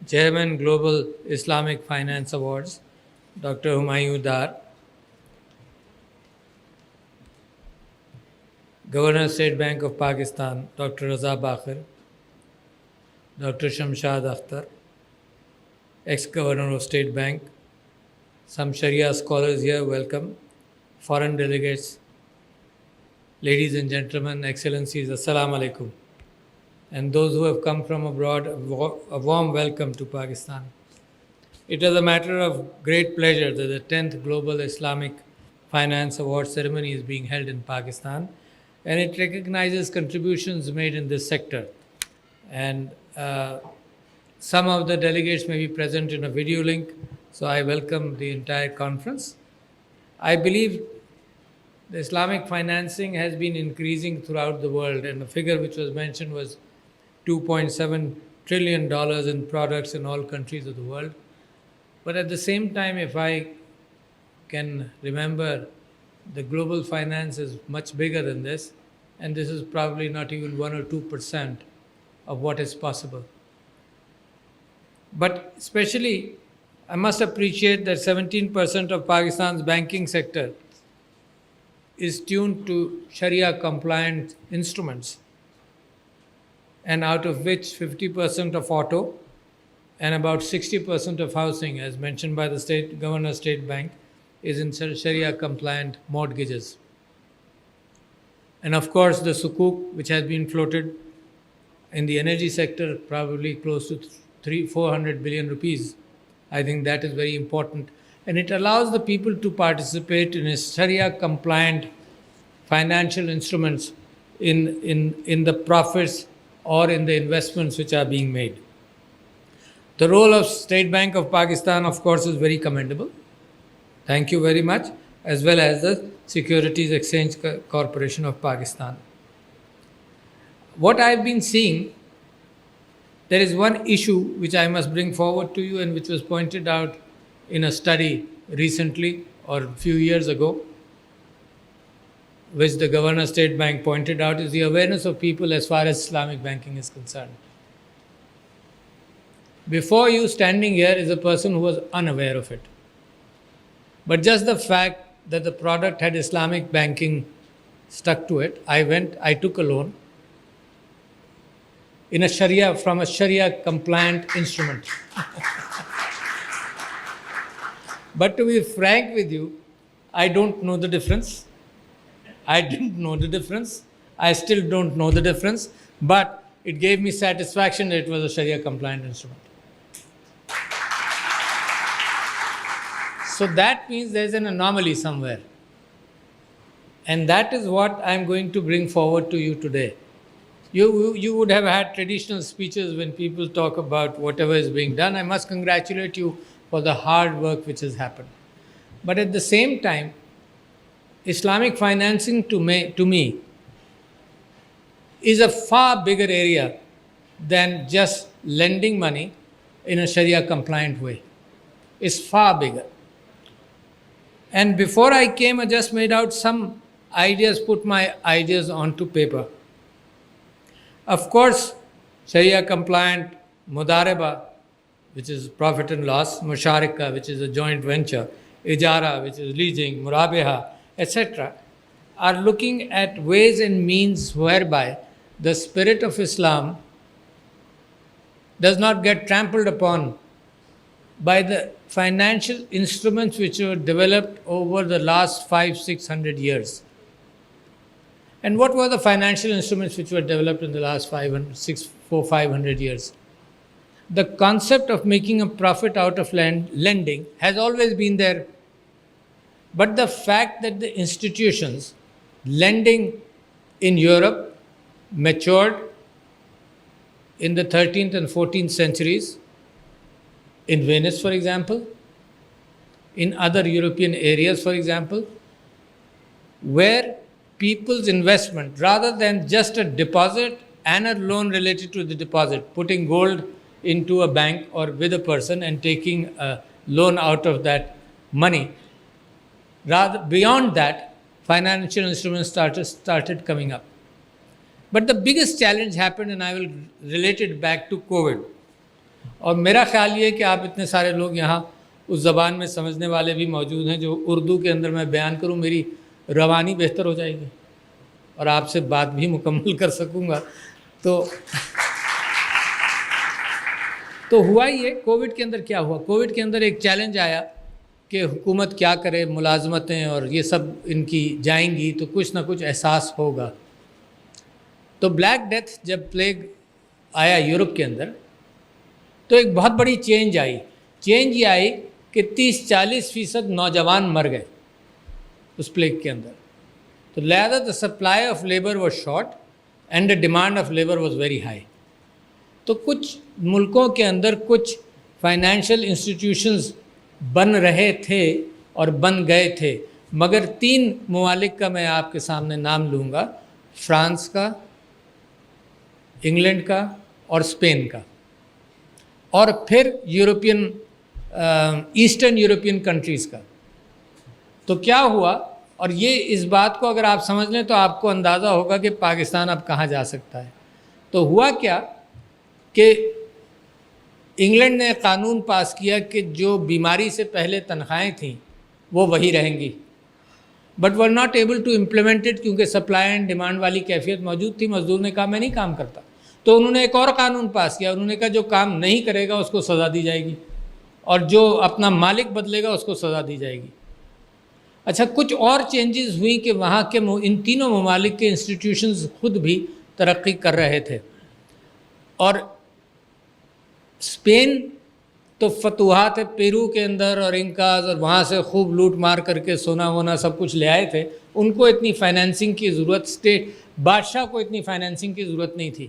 Chairman Global Islamic Finance Awards, Dr. Humayun Dar, Governor State Bank of Pakistan, Dr. Raza Bakir, Dr. Shamshad Akhtar, ex-Governor of State Bank, some Sharia scholars here, welcome, foreign delegates, ladies and gentlemen, excellencies, Assalamu alaikum. And those who have come from abroad, a warm welcome to Pakistan. It is a matter of great pleasure that the 10th Global Islamic Finance Award ceremony is being held in Pakistan, and it recognizes contributions made in this sector. And some of the delegates may be present in a video link, so I welcome the entire conference. I believe the Islamic financing has been increasing throughout the world, and the figure which was mentioned was $2.7 trillion in products in all countries of the world. But at the same time, if I can remember, the global finance is much bigger than this, and this is probably not even 1 or 2% of what is possible. But especially, I must appreciate that 17% of Pakistan's banking sector is tuned to Sharia-compliant instruments, and out of which 50% of auto and about 60% of housing, as mentioned by the Governor State Bank, is in Sharia-compliant mortgages. And of course, the sukuk, which has been floated in the energy sector, probably close to 400 billion rupees. I think that is very important. And it allows the people to participate in a Sharia-compliant financial instruments in the profits or in the investments which are being made. The role of State Bank of Pakistan, of course, is very commendable. Thank you very much, as well as the Securities Exchange Corporation of Pakistan. What I've been seeing, there is one issue which I must bring forward to you and which was pointed out in a study recently or a few years ago, which the Governor State Bank pointed out, is the awareness of people as far as Islamic banking is concerned. Before you standing here is a person who was unaware of it. But just the fact that the product had Islamic banking stuck to it, I took a loan from a Sharia compliant instrument. But to be frank with you, I don't know the difference. I didn't know the difference. I still don't know the difference, but it gave me satisfaction that it was a Sharia compliant instrument. So that means there's an anomaly somewhere. And that is what I'm going to bring forward to you today. You would have had traditional speeches when people talk about whatever is being done. I must congratulate you for the hard work which has happened. But at the same time, Islamic financing to me is a far bigger area than just lending money in a Sharia compliant way. It's far bigger. And before I came, I just made out some ideas, put my ideas onto paper. Of course, Sharia compliant Mudareba, which is profit and loss, Musharika, which is a joint venture, Ijara, which is leasing, Murabeha, etc., are looking at ways and means whereby the spirit of Islam does not get trampled upon by the financial instruments which were developed over the last 500-600 years. And what were the financial instruments which were developed in the last 500 years? The concept of making a profit out of lending has always been there. But the fact that the institutions, lending in Europe, matured in the 13th and 14th centuries, in Venice, for example, in other European areas, for example, where people's investment, rather than just a deposit and a loan related to the deposit, putting gold into a bank or with a person and taking a loan out of that money, rather beyond that, financial instruments started coming up. But the biggest challenge happened, and I will relate it back to COVID. اور میرا خیال یہ ہے کہ آپ اتنے سارے لوگ یہاں اس زبان میں سمجھنے والے بھی موجود ہیں، جو اردو کے اندر میں بیان کروں میری روانی بہتر ہو جائے گی اور آپ سے بات بھی مکمل کر سکوں گا۔ تو ہوا یہ کووڈ کے اندر کیا ہوا، کووڈ کے اندر ایک چیلنج آیا کہ حکومت کیا کرے، ملازمتیں اور یہ سب ان کی جائیں گی تو کچھ نہ کچھ احساس ہوگا۔ تو بلیک ڈیتھ جب پلیگ آیا یورپ کے اندر تو ایک بہت بڑی چینج آئی۔ چینج یہ آئی کہ 30-40% نوجوان مر گئے اس پلیگ کے اندر۔ تو لہذا the supply of labour was short and the demand of labour was very high. تو کچھ ملکوں کے اندر کچھ فائنینشیل انسٹیٹیوشنز بن رہے تھے اور بن گئے تھے، مگر 3 ممالک کا میں آپ کے سامنے نام لوں گا، فرانس کا، انگلینڈ کا اور اسپین کا، اور پھر یورپین ایسٹرن یورپین کنٹریز کا۔ تو کیا ہوا، اور یہ اس بات کو اگر آپ سمجھ لیں تو آپ کو اندازہ ہوگا کہ پاکستان اب کہاں جا سکتا ہے۔ تو ہوا کیا کہ انگلینڈ نے قانون پاس کیا کہ جو بیماری سے پہلے تنخواہیں تھیں وہ وہی رہیں گی، but we're not able to implement it, کیونکہ سپلائی اینڈ ڈیمانڈ والی کیفیت موجود تھی۔ مزدور نے کہا میں نہیں کام کرتا، تو انہوں نے ایک اور قانون پاس کیا، انہوں نے کہا جو کام نہیں کرے گا اس کو سزا دی جائے گی، اور جو اپنا مالک بدلے گا اس کو سزا دی جائے گی۔ اچھا، کچھ اور چینجز ہوئی کہ وہاں کے ان تینوں ممالک کے انسٹیٹیوشنز خود بھی ترقی کر رہے تھے، اور اسپین تو فتوحات پیرو کے اندر اور انکاز اور وہاں سے خوب لوٹ مار کر کے سونا وونا سب کچھ لے آئے تھے، ان کو اتنی فائنینسنگ کی ضرورت، اسٹیٹ بادشاہ کو اتنی فائنینسنگ کی ضرورت نہیں تھی۔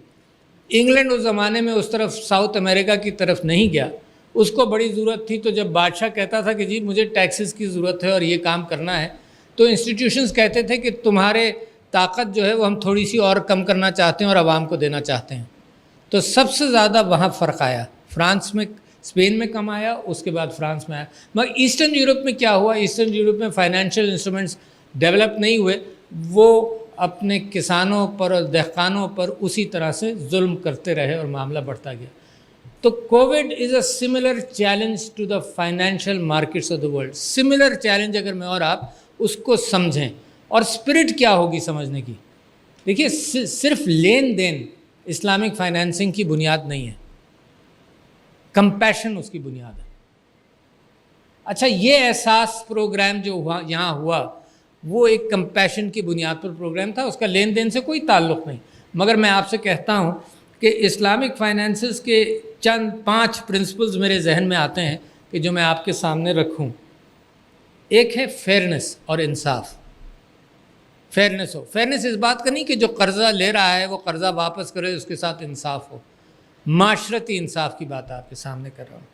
انگلینڈ اس زمانے میں اس طرف ساؤتھ امریکہ کی طرف نہیں گیا، اس کو بڑی ضرورت تھی۔ تو جب بادشاہ کہتا تھا کہ جی مجھے ٹیکسز کی ضرورت ہے اور یہ کام کرنا ہے، تو انسٹیٹیوشنز کہتے تھے کہ تمہارے طاقت جو ہے وہ ہم تھوڑی سی اور کم کرنا چاہتے ہیں اور عوام کو دینا چاہتے ہیں۔ تو سب سے زیادہ وہاں فرق آیا، فرانس میں، اسپین میں کم آیا، اس کے بعد فرانس میں آیا۔ مگر ایسٹرن یورپ میں کیا ہوا، ایسٹرن یورپ میں فائنینشیل انسٹرومنٹس ڈیولپ نہیں ہوئے، وہ اپنے کسانوں پر اور دہقانوں پر اسی طرح سے ظلم کرتے رہے اور معاملہ بڑھتا گیا۔ تو Covid is a similar challenge to the financial markets of the world, similar challenge اگر میں اور آپ اس کو سمجھیں۔ اور اسپرٹ کیا ہوگی سمجھنے کی؟ دیکھیے، صرف لین دین اسلامک فائنینسنگ کی بنیاد نہیں ہے، کمپیشن اس کی بنیاد ہے۔ اچھا، یہ احساس پروگرام جو یہاں ہوا وہ ایک کمپیشن کی بنیاد پر پروگرام تھا، اس کا لین دین سے کوئی تعلق نہیں۔ مگر میں آپ سے کہتا ہوں کہ اسلامک فائنینسز کے چند 5 پرنسپلز میرے ذہن میں آتے ہیں کہ جو میں آپ کے سامنے رکھوں۔ ایک ہے فیئرنس اور انصاف۔ فیئرنس ہو، فیئرنس اس بات کا نہیں کہ جو قرضہ لے رہا ہے وہ قرضہ واپس کرے، اس کے ساتھ انصاف ہو، معاشرتی انصاف کی بات آپ کے سامنے کر رہا ہوں۔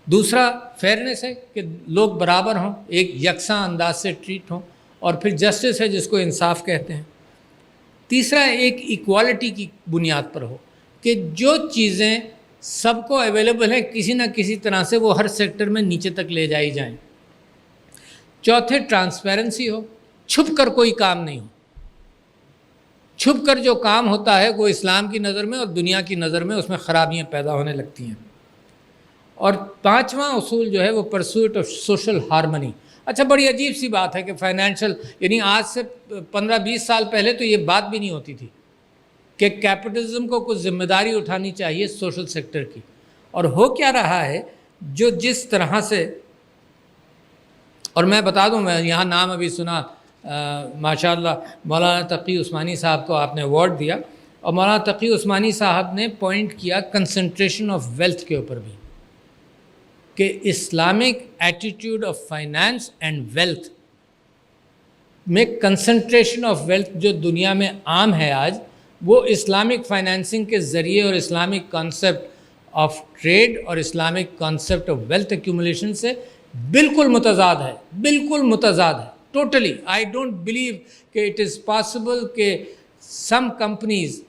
دوسرا فیئرنس ہے کہ لوگ برابر ہوں، ایک یکساں انداز سے ٹریٹ ہوں، اور پھر جسٹس ہے جس کو انصاف کہتے ہیں۔ تیسرا ایک ایکوالٹی کی بنیاد پر ہو کہ جو چیزیں سب کو اویلیبل ہیں کسی نہ کسی طرح سے وہ ہر سیکٹر میں نیچے تک لے جائی جائیں۔ چوتھے ٹرانسپیرنسی ہو، چھپ کر کوئی کام نہیں ہو۔ چھپ کر جو کام ہوتا ہے وہ اسلام کی نظر میں اور دنیا کی نظر میں اس میں خرابیاں پیدا ہونے لگتی ہیں۔ اور 5واں اصول جو ہے وہ پرسوٹ آف سوشل ہارمنی۔ اچھا، بڑی عجیب سی بات ہے کہ فائنینشیل، یعنی آج سے 15-20 سال پہلے تو یہ بات بھی نہیں ہوتی تھی کہ کیپٹلزم کو کچھ ذمہ داری اٹھانی چاہیے سوشل سیکٹر کی۔ اور ہو کیا رہا ہے، جو جس طرح سے، اور میں بتا دوں، میں یہاں نام ابھی سنا، ماشاءاللہ مولانا تقی عثمانی صاحب کو آپ نے ایوارڈ دیا، اور مولانا تقی عثمانی صاحب نے پوائنٹ کیا کنسنٹریشن آف ویلتھ کے اوپر بھی، کہ Islamic attitude of finance and wealth میں کنسنٹریشن آف ویلتھ جو دنیا میں عام ہے آج، وہ اسلامک فائنینسنگ کے ذریعے اور اسلامک کانسیپٹ آف ٹریڈ اور Islamic concept of wealth accumulation سے بالکل متضاد ہے، بالکل متضاد ہے، ٹوٹلی۔ آئی ڈونٹ بلیو کہ اٹ از پاسبل کہ some companies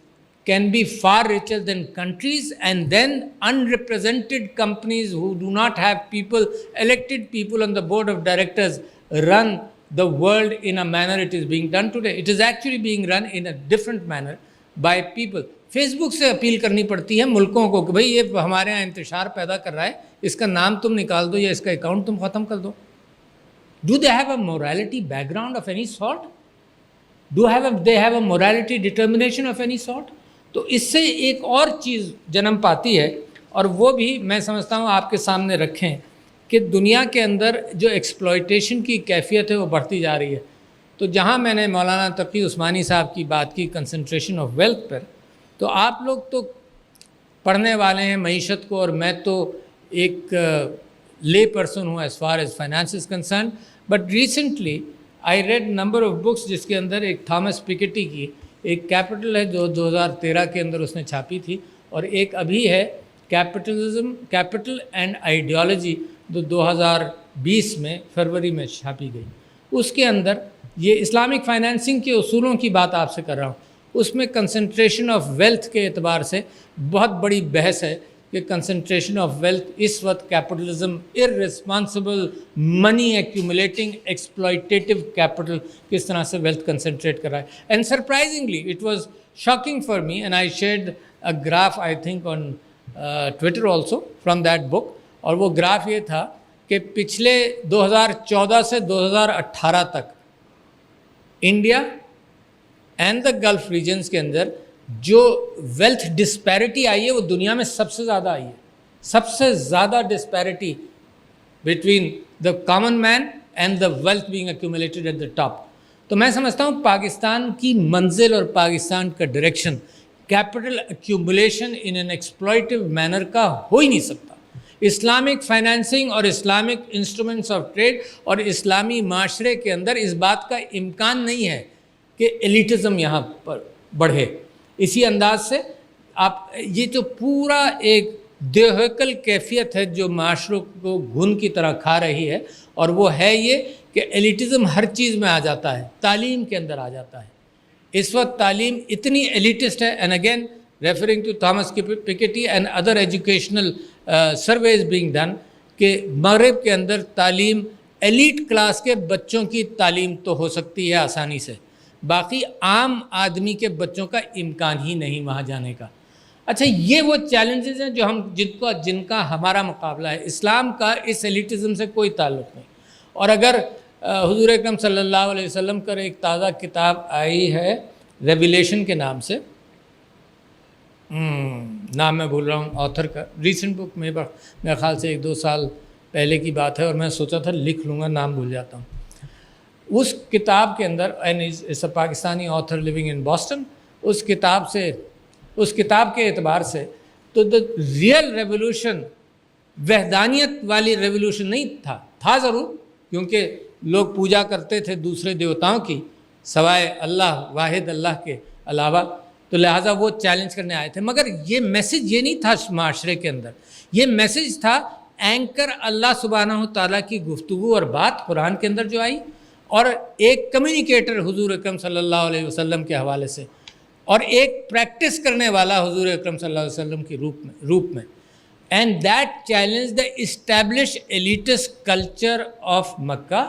can be far richer than countries, and then unrepresented companies who do not have people, elected people on the board of directors, run the world in a manner it is being done today. It is actually being run in a different manner by people. Facebook سے appeal کرنی پڑتی ہے ملکوں کو کہ بھئی یہ ہمارے ہاں انتشار پیدا کر رہا ہے، اس کا نام تم نکال دو یا اس کا اکاؤنٹ تم ختم کر دو. Do they have a morality background of any sort? They have a morality determination of any sort? تو اس سے ایک اور چیز جنم پاتی ہے، اور وہ بھی میں سمجھتا ہوں آپ کے سامنے رکھیں کہ دنیا کے اندر جو ایکسپلائٹیشن کی کیفیت ہے وہ بڑھتی جا رہی ہے. تو جہاں میں نے مولانا تقی عثمانی صاحب کی بات کی کنسنٹریشن آف ویلتھ پر، تو آپ لوگ تو پڑھنے والے ہیں معیشت کو، اور میں تو ایک lay person ہوں as far as finance is concerned. But recently I read number of books جس کے اندر ایک تھامس پیکیٹی کی ایک کیپٹل ہے جو 2013 کے اندر اس نے چھاپی تھی، اور ایک ابھی ہے کیپٹل اینڈ آئیڈیالوجی جو 2020 میں فروری میں چھاپی گئی. اس کے اندر یہ اسلامک فائنینسنگ کے اصولوں کی بات آپ سے کر رہا ہوں. اس میں کنسنٹریشن آف ویلتھ کے اعتبار سے بہت بڑی بحث ہے کہ کنسنٹریشن آف ویلتھ اس وقت کیپٹلزم ارریسپانسبل منی ایکیومولیٹنگ ایکسپلائٹیٹو کیپٹل کس طرح سے ویلتھ کنسنٹریٹ کر رہا ہے. And surprisingly it was shocking for me and I shared a graph I think on Twitter also from that book. اور وہ گراف یہ تھا کہ پچھلے 2014 سے 2018 تک India and the golf regions کے اندر جو ویلتھ ڈسپیرٹی آئی ہے وہ دنیا میں سب سے زیادہ آئی ہے. سب سے زیادہ disparity between the common man and the wealth being accumulated at the top. تو میں سمجھتا ہوں پاکستان کی منزل اور پاکستان کا direction capital accumulation in an exploitative manner کا ہو ہی نہیں سکتا. اسلامک فائنینسنگ اور اسلامک انسٹرومنٹس آف ٹریڈ اور اسلامی معاشرے کے اندر اس بات کا امکان نہیں ہے کہ ایلیٹزم یہاں پر بڑھے. اسی انداز سے آپ یہ جو پورا ایک دیوہیکل کیفیت ہے جو معاشروں کو گھن کی طرح کھا رہی ہے، اور وہ ہے یہ کہ ایلیٹزم ہر چیز میں آ جاتا ہے، تعلیم کے اندر آ جاتا ہے. اس وقت تعلیم اتنی ایلیٹسٹ ہے، and again referring to Thomas Piketty and other educational surveys being done کہ مغرب کے اندر تعلیم ایلیٹ کلاس کے بچوں کی تعلیم تو ہو سکتی ہے آسانی سے، باقی عام آدمی کے بچوں کا امکان ہی نہیں وہاں جانے کا. اچھا یہ وہ چیلنجز ہیں جو ہم جن کا ہمارا مقابلہ ہے. اسلام کا اس ایلیٹزم سے کوئی تعلق نہیں. اور اگر حضور اکرم صلی اللہ علیہ وسلم کا ایک تازہ کتاب آئی ہے ریویلیشن کے نام سے، نام میں بھول رہا ہوں آتھر کا، ریسنٹ بک میں میرے خیال سے 1-2 سال پہلے کی بات ہے، اور میں سوچا تھا لکھ لوں گا، نام بھول جاتا ہوں. اس کتاب کے اندر اس Pakistani author living in Boston, اس کتاب کے اعتبار سے تو دا ریئل ریولوشن وحدانیت والی ریولوشن نہیں تھا ضرور، کیونکہ لوگ پوجا کرتے تھے دوسرے دیوتاؤں کی سوائے اللہ واحد اللہ کے علاوہ، تو لہٰذا وہ چیلنج کرنے آئے تھے. مگر یہ میسج یہ نہیں تھا معاشرے کے اندر، یہ میسج تھا اینکر اللہ سبحانہ تعالیٰ کی گفتگو اور بات قرآن کے اندر جو آئی، اور ایک کمیونیکیٹر حضور اکرم صلی اللہ علیہ وسلم کے حوالے سے، اور ایک پریکٹس کرنے والا حضور اکرم صلی اللہ علیہ وسلم کی روپ میں. And that challenge the establish elitist culture of Mecca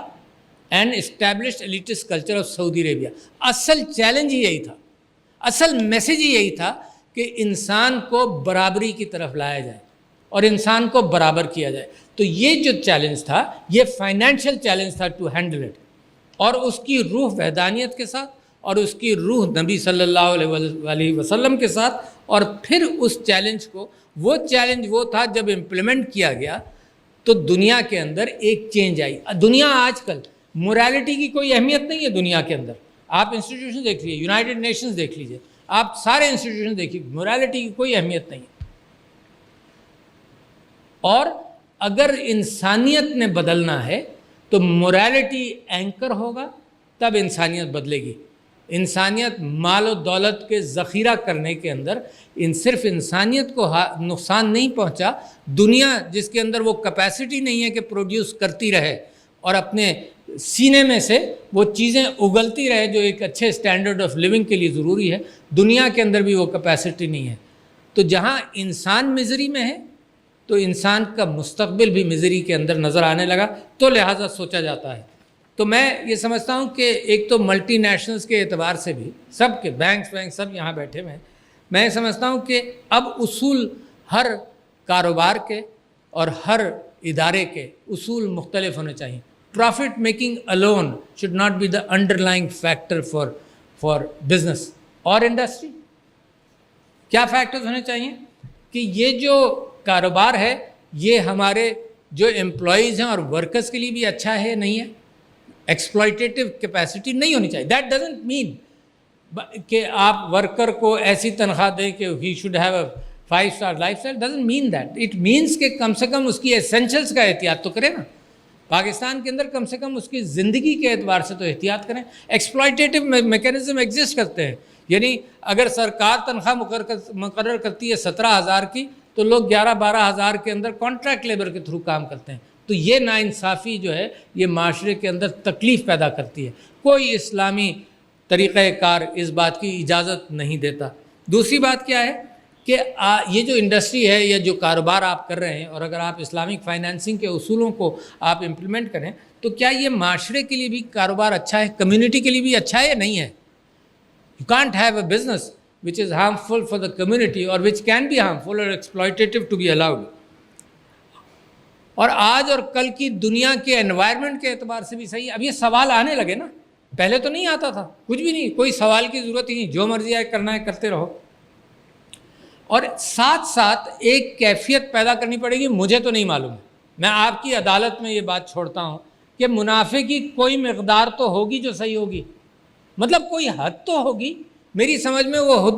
and established elitist culture of Saudi Arabia. اصل چیلنج ہی یہی تھا، اصل میسیج ہی یہی تھا کہ انسان کو برابری کی طرف لایا جائے اور انسان کو برابر کیا جائے. تو یہ جو چیلنج تھا یہ فائنینشیل چیلنج تھا ٹو ہینڈل اٹ، اور اس کی روح وحدانیت کے ساتھ اور اس کی روح نبی صلی اللہ علیہ وسلم کے ساتھ. اور پھر اس چیلنج کو وہ تھا جب امپلیمنٹ کیا گیا تو دنیا کے اندر ایک چینج آئی. دنیا آج کل موریلٹی کی کوئی اہمیت نہیں ہے دنیا کے اندر. آپ انسٹیٹیوشن دیکھ لیجیے، یونائٹڈ نیشنز دیکھ لیجیے، آپ سارے انسٹیٹیوشن دیکھیے، موریلٹی کی کوئی اہمیت نہیں ہے. اور اگر انسانیت نے بدلنا ہے تو موریلٹی اینکر ہوگا، تب انسانیت بدلے گی. انسانیت مال و دولت کے ذخیرہ کرنے کے اندر صرف انسانیت کو نقصان نہیں پہنچا، دنیا جس کے اندر وہ کیپیسٹی نہیں ہے کہ پروڈیوس کرتی رہے اور اپنے سینے میں سے وہ چیزیں اگلتی رہے جو ایک اچھے سٹینڈرڈ آف لیونگ کے لیے ضروری ہے، دنیا کے اندر بھی وہ کیپیسٹی نہیں ہے. تو جہاں انسان مزری میں ہے تو انسان کا مستقبل بھی مزری کے اندر نظر آنے لگا، تو لہٰذا سوچا جاتا ہے. تو میں یہ سمجھتا ہوں کہ ایک تو ملٹی نیشنلز کے اعتبار سے بھی سب کے بینکس سب یہاں بیٹھے ہوئے ہیں، میں سمجھتا ہوں کہ اب اصول ہر کاروبار کے اور ہر ادارے کے اصول مختلف ہونے چاہیے. Profit making alone should not be the underlying factor for business اور انڈسٹری. کیا فیکٹرز ہونے چاہیے کہ یہ جو کاروبار ہے یہ ہمارے جو امپلائیز ہیں اور ورکرز کے لیے بھی اچھا ہے نہیں ہے. ایکسپلائٹیٹیو کیپیسٹی نہیں ہونی چاہیے. دیٹ ڈزنٹ مین کہ آپ ورکر کو ایسی تنخواہ دیں کہ he should have a 5 star life style. Doesn't mean that. It means کہ کم سے کم اس کی ایسینشلس کا احتیاط تو کریں نا. پاکستان کے اندر کم سے کم اس کی زندگی کے اعتبار سے تو احتیاط کریں. ایکسپلائٹیٹیو میکینزم ایگزسٹ کرتے ہیں. یعنی اگر سرکار تنخواہ مقرر کرتی ہے 17,000 کی تو لوگ 11-12,000 کے اندر کانٹریکٹ لیبر کے تھرو کام کرتے ہیں. تو یہ ناانصافی جو ہے یہ معاشرے کے اندر تکلیف پیدا کرتی ہے. کوئی اسلامی طریقہ کار اس بات کی اجازت نہیں دیتا. دوسری بات کیا ہے کہ یہ جو انڈسٹری ہے یا جو کاروبار آپ کر رہے ہیں اور اگر آپ اسلامک فائنینسنگ کے اصولوں کو آپ امپلیمنٹ کریں تو کیا یہ معاشرے کے لیے بھی کاروبار اچھا ہے, کمیونٹی کے لیے بھی اچھا ہے یا نہیں ہے. You can't have a business which is harmful for the community or which can be harmful or exploitative to be allowed. اور آج اور کل کی دنیا کے انوائرمنٹ کے اعتبار سے بھی صحیح. اب یہ سوال آنے لگے نا, پہلے تو نہیں آتا تھا, کچھ بھی نہیں, کوئی سوال کی ضرورت ہی نہیں, جو مرضی آئے کرنا ہے کرتے رہو. اور ساتھ ساتھ ایک کیفیت پیدا کرنی پڑے گی, مجھے تو نہیں معلوم ہے, میں آپ کی عدالت میں یہ بات چھوڑتا ہوں کہ منافع کی کوئی مقدار تو ہوگی جو صحیح ہوگی, مطلب کوئی حد تو ہوگی. میری سمجھ میں وہ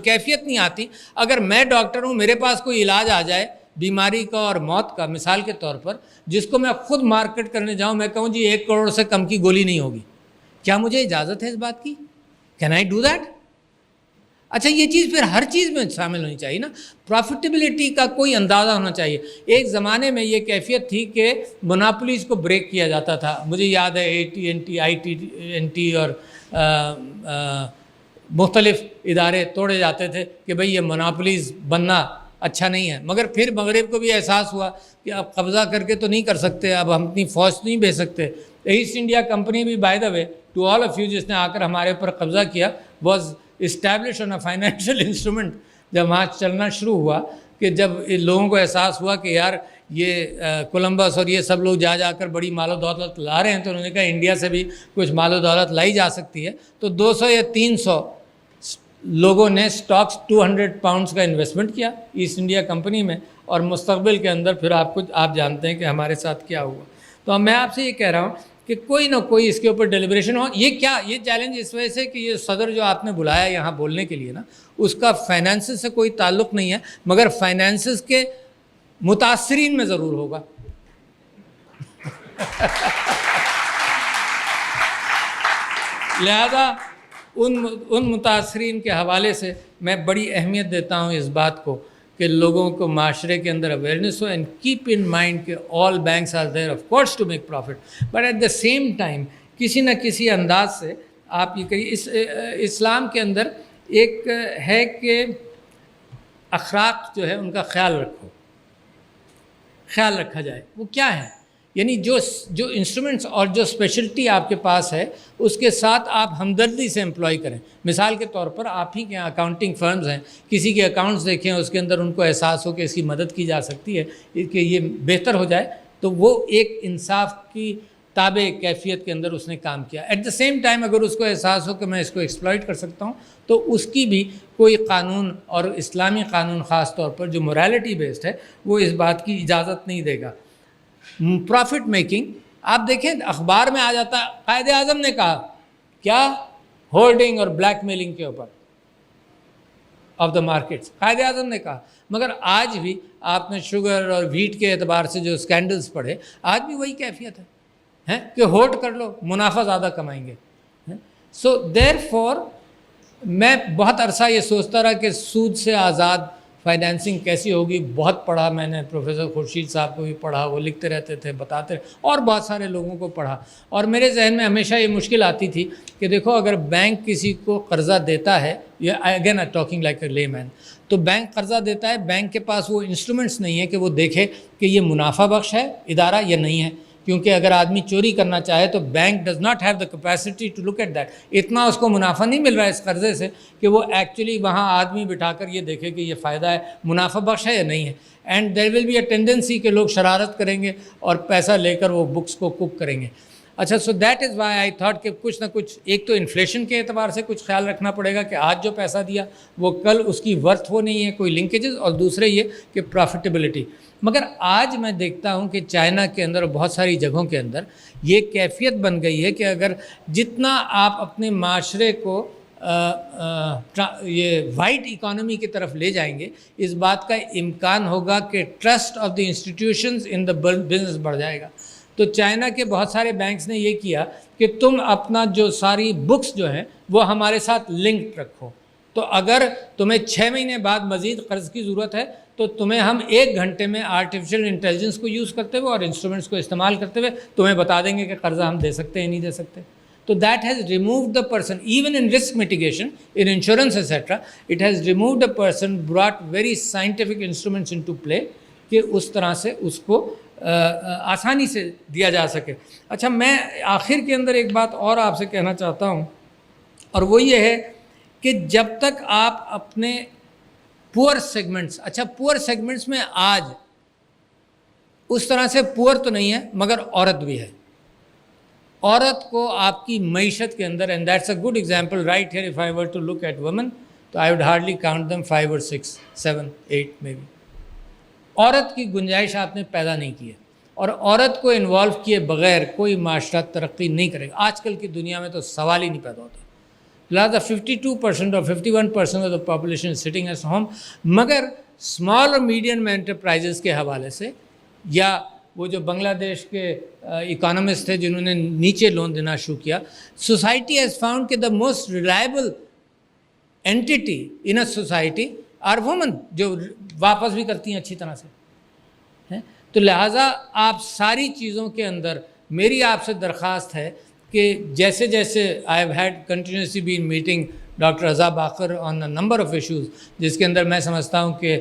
کیفیت نہیں آتی. اگر میں ڈاکٹر ہوں, میرے پاس کوئی علاج آ جائے بیماری کا اور موت کا مثال کے طور پر, جس کو میں خود مارکیٹ کرنے جاؤں, میں کہوں جی 1 کروڑ سے کم کی گولی نہیں ہوگی, کیا مجھے اجازت ہے اس بات کی؟ Can I do that? اچھا یہ چیز پھر ہر چیز میں شامل ہونی چاہیے نا. پروفیٹیبلٹی کا کوئی اندازہ ہونا چاہیے. ایک زمانے میں یہ کیفیت تھی کہ مونوپولیز کو بریک کیا جاتا تھا. مجھے یاد ہے AT&T, IT&T اور مختلف ادارے توڑے جاتے تھے کہ بھئی یہ مونوپولیز بننا اچھا نہیں ہے. مگر پھر مغرب کو بھی احساس ہوا کہ اب قبضہ کر کے تو نہیں کر سکتے, اب ہم اپنی فوج نہیں بھیج سکتے. ایسٹ انڈیا کمپنی بھی by the way to all of you جس نے آ کر ہمارے اوپر قبضہ کیا was established on a financial instrument. جب وہاں چلنا شروع ہوا کہ جب لوگوں کو احساس ہوا کہ یار یہ کولمبس اور یہ سب لوگ جا کر بڑی مال و دولت لا رہے ہیں, تو انہوں نے کہا انڈیا سے بھی کچھ مال و دولت لائی جا سکتی ہے. تو 200 یا 300 لوگوں نے سٹاکس 200 پاؤنڈز کا انویسٹمنٹ کیا ایسٹ انڈیا کمپنی میں, اور مستقبل کے اندر پھر آپ جانتے ہیں کہ ہمارے ساتھ کیا ہوا. تو اب میں آپ سے یہ کہہ رہا ہوں کہ کوئی نہ کوئی اس کے اوپر ڈیلیبریشن ہو. یہ چیلنج اس وجہ سے کہ یہ صدر جو آپ نے بلایا یہاں بولنے کے لیے نا, اس کا فائنینسز سے کوئی تعلق نہیں ہے, مگر فائنینسز کے متاثرین میں ضرور ہوگا. لہذا ان متاثرین کے حوالے سے میں بڑی اہمیت دیتا ہوں اس بات کو کہ لوگوں کو معاشرے کے اندر اویئرنیس ہو. اینڈ کیپ ان مائنڈ کہ all banks are there of course to make profit, but at the same time کسی نہ کسی انداز سے آپ یہ کریے. اسلام کے اندر ایک ہے کہ اخلاق جو ہے ان کا خیال رکھا جائے. وہ کیا ہے؟ یعنی جو انسٹرومنٹس اور جو اسپیشلٹی آپ کے پاس ہے اس کے ساتھ آپ ہمدردی سے امپلائی کریں. مثال کے طور پر آپ ہی کے یہاں اکاؤنٹنگ فرمز ہیں, کسی کے اکاؤنٹس دیکھیں, اس کے اندر ان کو احساس ہو کہ اس کی مدد کی جا سکتی ہے کہ یہ بہتر ہو جائے, تو وہ ایک انصاف کی تابع کیفیت کے اندر اس نے کام کیا. ایٹ دا سیم ٹائم اگر اس کو احساس ہو کہ میں اس کو ایکسپلائٹ کر سکتا ہوں تو اس کی بھی کوئی قانون اور اسلامی قانون خاص طور پر جو مورالٹی بیسڈ ہے وہ اس بات کی اجازت نہیں دے گا. پروفٹ میکنگ آپ دیکھیں اخبار میں آ جاتا, قائد اعظم نے کہا کیا, ہولڈنگ اور بلیک میلنگ کے اوپر of the markets, Quaid Azam نے کہا. مگر آج بھی آپ نے شوگر اور ویٹ کے اعتبار سے جو اسکینڈلز پڑھے, آج بھی وہی کیفیت ہے کہ ہولڈ کر لو, منافع زیادہ کمائیں گے. سو دیر فور میں بہت عرصہ یہ سوچتا رہا کہ سود سے آزاد فائنینسنگ کیسی ہوگی. بہت پڑھا میں نے, پروفیسر خورشید صاحب کو بھی پڑھا, وہ لکھتے رہتے تھے, بتاتے رہے, اور بہت سارے لوگوں کو پڑھا. اور میرے ذہن میں ہمیشہ یہ مشکل آتی تھی کہ دیکھو اگر بینک کسی کو قرضہ دیتا ہے, یہ اگین ٹاکنگ لائک اے لے مین, تو بینک قرضہ دیتا ہے, بینک کے پاس وہ انسٹرومنٹس نہیں ہے کہ وہ دیکھے کہ یہ منافع بخش ہے ادارہ یا نہیں ہے. کیونکہ اگر آدمی چوری کرنا چاہے تو bank does not have the capacity to look at that. اتنا اس کو منافع نہیں مل رہا ہے اس قرضے سے کہ وہ ایکچولی وہاں آدمی بٹھا کر یہ دیکھے کہ یہ فائدہ ہے, منافع بخش ہے یا نہیں ہے. And there will be a tendency کہ لوگ شرارت کریں گے اور پیسہ لے کر وہ بکس کو کوک کریں گے. اچھا, so that is why I thought کہ کچھ نہ کچھ ایک تو انفلیشن کے اعتبار سے کچھ خیال رکھنا پڑے گا کہ آج جو پیسہ دیا وہ کل اس کی ورتھ وہ نہیں ہے, کوئی لنکیجز, اور دوسرے یہ کہ پروفیٹیبلٹی. مگر آج میں دیکھتا ہوں کہ چائنا کے اندر اور بہت ساری جگہوں کے اندر یہ کیفیت بن گئی ہے کہ اگر جتنا آپ اپنے معاشرے کو یہ وائٹ اکانومی کی طرف لے جائیں گے, اس بات کا امکان ہوگا کہ trust of the institutions in the business بڑھ جائے گا. تو چائنا کے بہت سارے بینکس نے یہ کیا کہ تم اپنا جو ساری بکس جو ہیں وہ ہمارے ساتھ لنکڈ رکھو, تو اگر تمہیں 6 مہینے بعد مزید قرض کی ضرورت ہے تو تمہیں ہم 1 گھنٹے میں آرٹیفیشل انٹیلیجنس کو یوز کرتے ہوئے اور انسٹرومنٹس کو استعمال کرتے ہوئے تمہیں بتا دیں گے کہ قرضہ ہم دے سکتے ہیں نہیں دے سکتے. تو that has removed the person even in risk mitigation in insurance etcetera, it has removed the person, brought very scientific instruments into play کہ اس طرح سے اس کو آسانی سے دیا جا سکے. اچھا, میں آخر کے اندر ایک بات اور آپ سے کہنا چاہتا ہوں, اور وہ یہ ہے کہ جب تک آپ اپنے پور سیگمنٹس, اچھا پور سیگمنٹس میں آج اس طرح سے پور تو نہیں ہے مگر عورت بھی ہے. عورت کو آپ کی معیشت کے اندر, and that's a good example right here, if I were to look at women تو I would hardly count them 5 or 6, 7, 8 may be. عورت کی گنجائش آپ نے پیدا نہیں کی ہے, اور عورت کو انوالو کیے بغیر کوئی معاشرہ ترقی نہیں کرے گا. آج کل کی دنیا میں تو سوال ہی نہیں پیدا ہوتا. لہٰذا 52% اور 51% of the population is sitting at home. مگر اسمال اور میڈیم انٹرپرائزز کے حوالے سے, یا وہ جو بنگلہ دیش کے اکانومسٹ تھے جنہوں نے نیچے لون دینا شروع کیا, سوسائٹی ہیز فاؤنڈ کہ the most reliable entity in a society are women, جو واپس بھی کرتی ہیں اچھی طرح سے. تو لہٰذا آپ ساری چیزوں کے اندر میری آپ سے درخواست ہے کہ جیسے جیسے I have had continuously been meeting doctor Raza Baqir on a number of issues, جس کے اندر میں سمجھتا ہوں کہ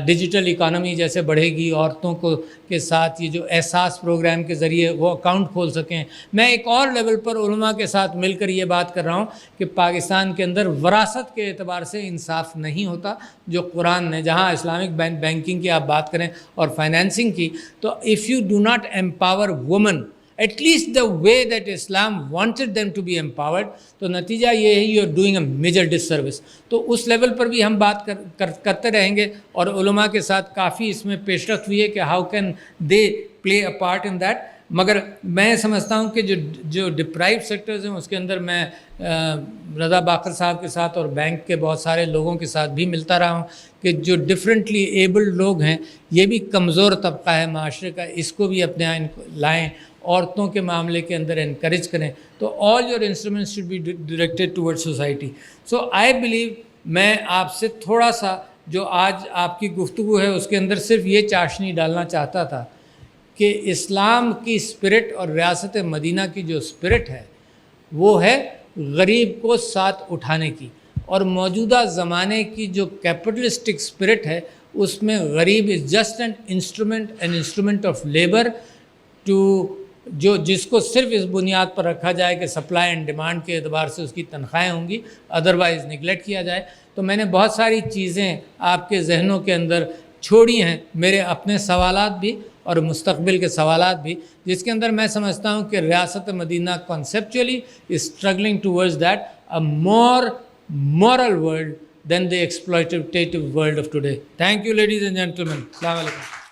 ڈیجیٹل اکانومی جیسے بڑھے گی, عورتوں کو کے ساتھ یہ جو احساس پروگرام کے ذریعے وہ اکاؤنٹ کھول سکیں. میں ایک اور لیول پر علماء کے ساتھ مل کر یہ بات کر رہا ہوں کہ پاکستان کے اندر وراثت کے اعتبار سے انصاف نہیں ہوتا جو قرآن نے, جہاں اسلامک بینکنگ کی آپ بات کریں اور فائنینسنگ کی, تو if you do not empower women at least the way that Islam wanted them to be empowered, تو نتیجہ یہ ہے you are doing a major disservice. تو اس لیول پر بھی ہم بات کرتے رہیں گے, اور علماء کے ساتھ کافی اس میں پیش رفت ہوئی ہے کہ how can they play a part in that. مگر میں سمجھتا ہوں کہ جو ڈپرائیو سیکٹرز ہیں اس کے اندر میں رضا باقر صاحب کے ساتھ اور بینک کے بہت سارے لوگوں کے ساتھ بھی ملتا رہا ہوں کہ جو ڈفرینٹلی ایبلڈ لوگ ہیں, یہ بھی کمزور طبقہ ہے معاشرے کا, اس کو بھی اپنے آئین لائیں, عورتوں کے معاملے کے اندر انکریج کریں. تو all your instruments should be directed toward society. So I believe, میں آپ سے تھوڑا سا جو آج آپ کی گفتگو ہے اس کے اندر صرف یہ چاشنی ڈالنا چاہتا تھا کہ اسلام کی اسپرٹ اور ریاست مدینہ کی جو اسپرٹ ہے وہ ہے غریب کو ساتھ اٹھانے کی, اور موجودہ زمانے کی جو کیپٹلسٹک اسپرٹ ہے اس میں غریب is just an instrument of labour to, جس کو صرف اس بنیاد پر رکھا جائے کہ سپلائی اینڈ ڈیمانڈ کے اعتبار سے اس کی تنخواہیں ہوں گی, ادروائز نگلیکٹ کیا جائے. تو میں نے بہت ساری چیزیں آپ کے ذہنوں کے اندر چھوڑی ہیں, میرے اپنے سوالات بھی اور مستقبل کے سوالات بھی, جس کے اندر میں سمجھتا ہوں کہ ریاست Madina conceptually struggling towards that a more moral world than the exploitative world of today. Thank you, ladies and gentlemen. Assalamu alaikum.